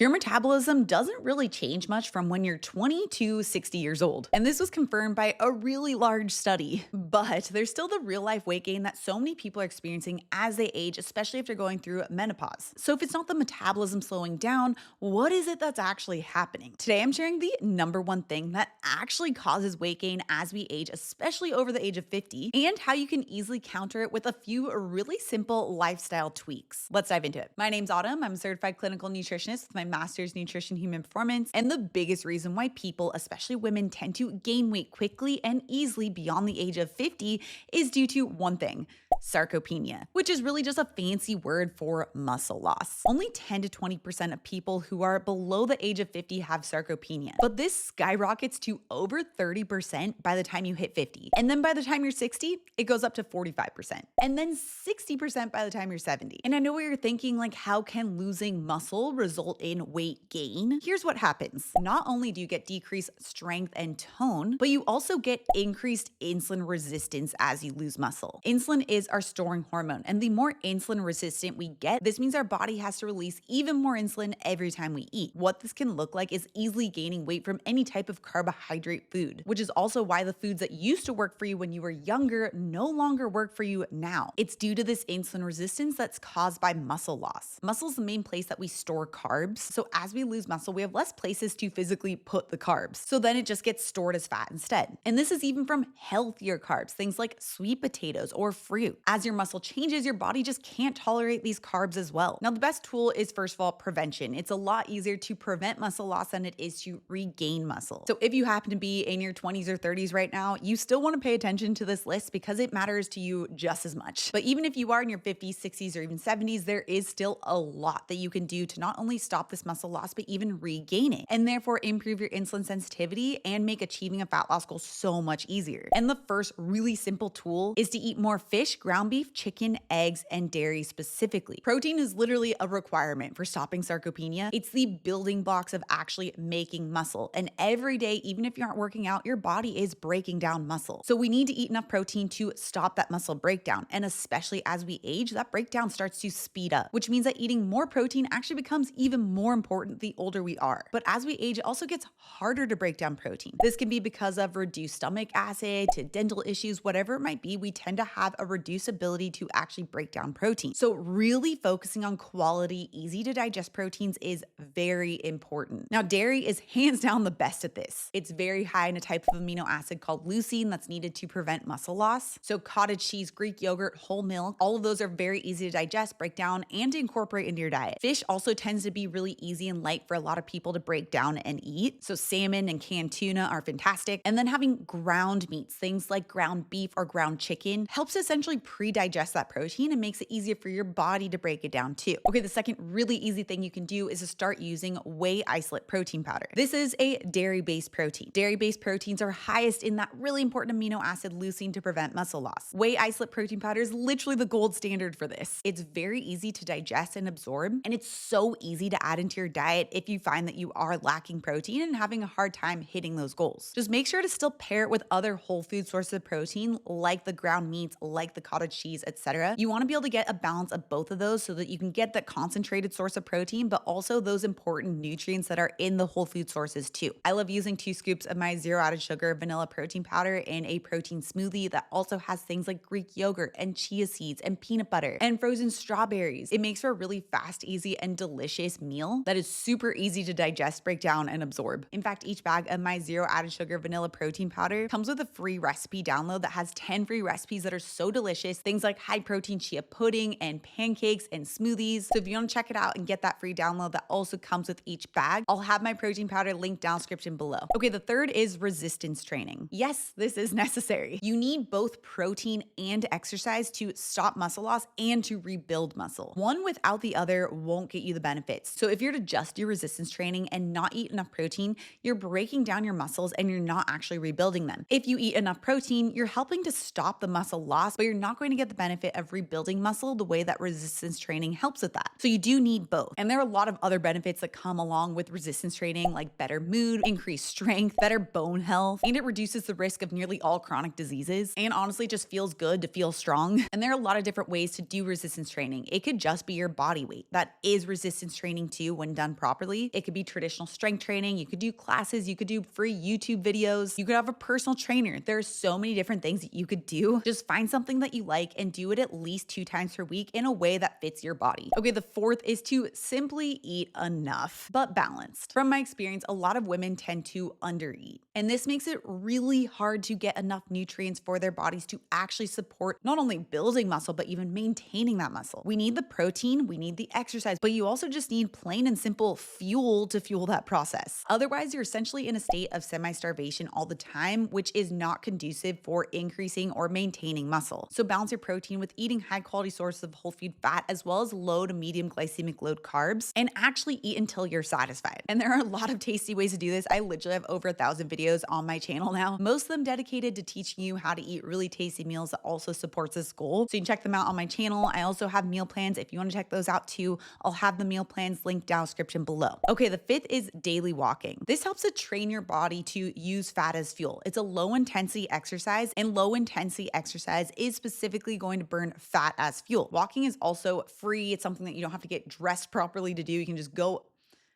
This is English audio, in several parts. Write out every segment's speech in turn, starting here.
Your metabolism doesn't really change much from when you're 20 to 60 years old. And this was confirmed by a really large study. But there's still the real life weight gain that so many people are experiencing as they age, especially if they're going through menopause. So if it's not the metabolism slowing down, what is it that's actually happening? Today, I'm sharing the number one thing that actually causes weight gain as we age, especially over the age of 50, and how you can easily counter it with a few really simple lifestyle tweaks. Let's dive into it. My name's Autumn. I'm a certified clinical nutritionist with my master's nutrition human performance. And the biggest reason why people, especially women, tend to gain weight quickly and easily beyond the age of 50 is due to one thing: sarcopenia, which is really just a fancy word for muscle loss. Only 10 to 20% of people who are below the age of 50 have sarcopenia, but this skyrockets to over 30% by the time you hit 50. And then by the time you're 60, it goes up to 45%. And then 60% by the time you're 70. And I know what you're thinking, like, how can losing muscle result in weight gain? Here's what happens. Not only do you get decreased strength and tone, but you also get increased insulin resistance as you lose muscle. Insulin is our storing hormone, and the more insulin resistant we get, this means our body has to release even more insulin every time we eat. What this can look like is easily gaining weight from any type of carbohydrate food, which is also why the foods that used to work for you when you were younger no longer work for you now. It's due to this insulin resistance that's caused by muscle loss. Muscle is the main place that we store carbs, so as we lose muscle, we have less places to physically put the carbs. So then it just gets stored as fat instead. And this is even from healthier carbs, things like sweet potatoes or fruit. As your muscle changes, your body just can't tolerate these carbs as well. Now, the best tool is, first of all, prevention. It's a lot easier to prevent muscle loss than it is to regain muscle. So if you happen to be in your 20s or 30s right now, you still want to pay attention to this list because it matters to you just as much. But even if you are in your 50s, 60s, or even 70s, there is still a lot that you can do to not only stop this muscle loss, but even regain it, and therefore improve your insulin sensitivity and make achieving a fat loss goal so much easier. And the first really simple tool is to eat more fish, ground beef, chicken, eggs, and dairy specifically. Protein is literally a requirement for stopping sarcopenia. It's the building blocks of actually making muscle. And every day, even if you aren't working out, your body is breaking down muscle. So we need to eat enough protein to stop that muscle breakdown. And especially as we age, that breakdown starts to speed up, which means that eating more protein actually becomes even more important the older we are. But as we age, it also gets harder to break down protein. This can be because of reduced stomach acid to dental issues, whatever it might be. We tend to have a reduced ability to actually break down protein. So really focusing on quality, easy to digest proteins is very important. Now, dairy is hands down the best at this. It's very high in a type of amino acid called leucine that's needed to prevent muscle loss. So cottage cheese, Greek yogurt, whole milk, all of those are very easy to digest, break down, and to incorporate into your diet. Fish also tends to be really easy and light for a lot of people to break down and eat. So salmon and canned tuna are fantastic. And then having ground meats, things like ground beef or ground chicken, helps essentially pre-digest that protein and makes it easier for your body to break it down too. Okay, the second really easy thing you can do is to start using whey isolate protein powder. This is a dairy-based protein. Dairy-based proteins are highest in that really important amino acid leucine to prevent muscle loss. Whey isolate protein powder is literally the gold standard for this. It's very easy to digest and absorb, and it's so easy to add into your diet if you find that you are lacking protein and having a hard time hitting those goals. Just make sure to still pair it with other whole food sources of protein like the ground meats, like the cottage cheese, etc. You want to be able to get a balance of both of those so that you can get the concentrated source of protein, but also those important nutrients that are in the whole food sources too. I love using 2 scoops of my zero added sugar vanilla protein powder in a protein smoothie that also has things like Greek yogurt and chia seeds and peanut butter and frozen strawberries. It makes for a really fast, easy, and delicious meal that is super easy to digest, break down, and absorb. In fact, each bag of my zero added sugar vanilla protein powder comes with a free recipe download that has 10 free recipes that are so delicious. Things like high protein chia pudding and pancakes and smoothies. So if you want to check it out and get that free download that also comes with each bag, I'll have my protein powder linked down description below. Okay, the third is resistance training. Yes, this is necessary. You need both protein and exercise to stop muscle loss and to rebuild muscle. One without the other won't get you the benefits. So if you're to just do resistance training and not eat enough protein, you're breaking down your muscles and you're not actually rebuilding them. If you eat enough protein, you're helping to stop the muscle loss, but you're not going to get the benefit of rebuilding muscle the way that resistance training helps with that. So you do need both. And there are a lot of other benefits that come along with resistance training, like better mood, increased strength, better bone health, and it reduces the risk of nearly all chronic diseases. And honestly, just feels good to feel strong. And there are a lot of different ways to do resistance training. It could just be your body weight. That is resistance training too. do when done properly. It could be traditional strength training. You could do classes. You could do free YouTube videos. You could have a personal trainer. There are so many different things that you could do. Just find something that you like and do it at least 2 times per week in a way that fits your body. Okay, the fourth is to simply eat enough, but balanced. From my experience, a lot of women tend to undereat, and this makes it really hard to get enough nutrients for their bodies to actually support not only building muscle, but even maintaining that muscle. We need the protein, we need the exercise, but you also just need plain and simple fuel to fuel that process. Otherwise, you're essentially in a state of semi-starvation all the time, which is not conducive for increasing or maintaining muscle. So balance your protein with eating high quality sources of whole food fat, as well as low to medium glycemic load carbs, and actually eat until you're satisfied. And there are a lot of tasty ways to do this. I literally have over 1,000 videos on my channel now, most of them dedicated to teaching you how to eat really tasty meals that also supports this goal. So you can check them out on my channel. I also have meal plans. If you want to check those out too, I'll have the meal plans linked down in the description below. Okay, the fifth is daily walking. This helps to train your body to use fat as fuel. It's a low intensity exercise, and low intensity exercise is specifically going to burn fat as fuel. Walking is also free. It's something that you don't have to get dressed properly to do. You can just go.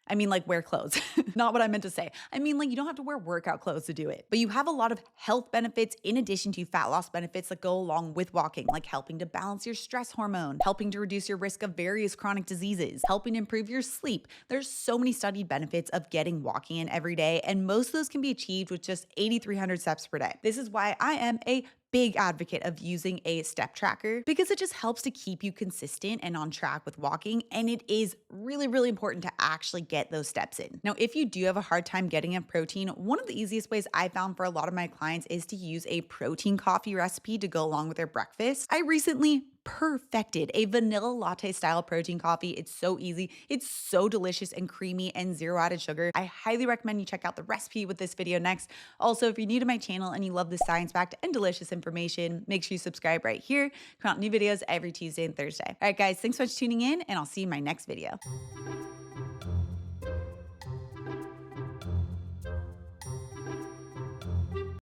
I mean, like, wear clothes. Not what I meant to say. I mean, like, you don't have to wear workout clothes to do it. But you have a lot of health benefits in addition to fat loss benefits that go along with walking, like helping to balance your stress hormone, helping to reduce your risk of various chronic diseases, helping improve your sleep. There's so many studied benefits of getting walking in every day, and most of those can be achieved with just 8,300 steps per day. This is why I am a big advocate of using a step tracker, because it just helps to keep you consistent and on track with walking. And it is really, really important to actually get those steps in. Now, if you do have a hard time getting enough protein, one of the easiest ways I found for a lot of my clients is to use a protein coffee recipe to go along with their breakfast. I recently perfected a vanilla latte style protein coffee. It's so easy. It's so delicious and creamy and zero added sugar. I highly recommend you check out the recipe with this video next. Also, if you're new to my channel and you love this science-backed and delicious information, make sure you subscribe right here. Come out new videos every Tuesday and Thursday. All right, guys, thanks so much for tuning in, and I'll see you in my next video.